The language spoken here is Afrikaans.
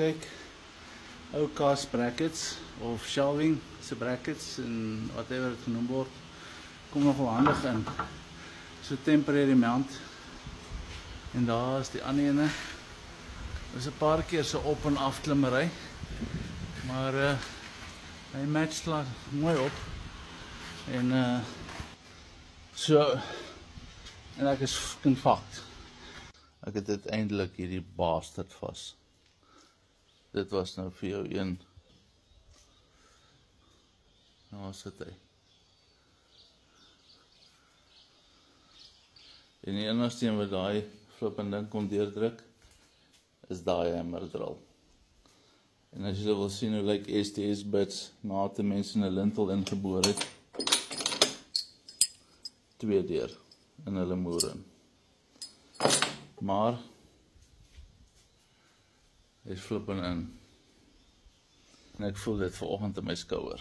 kyk, ou cast brackets of shelving se brackets en whatever dit genoem word, kom nogal handig in. So temporary mount. En daar is die ander ene. Is 'n paar keer so op en af klimmery. Maar hy match klaar mooi op. En so en ek is fucking fucked. Ek het uiteindelik hierdie bastard vas. Dit was nou vir jou een. Nou sit hy. En die enigste een wat daai flippende ding kon deurdruk, is daai hammer drill. En as jy wil sien hoe lyk STS bits na te mense in 'n lintel ingeboor het, 2 deur in hulle moer in. Maar hy is flippend in. En ek voel dit vanoggend in my skouer.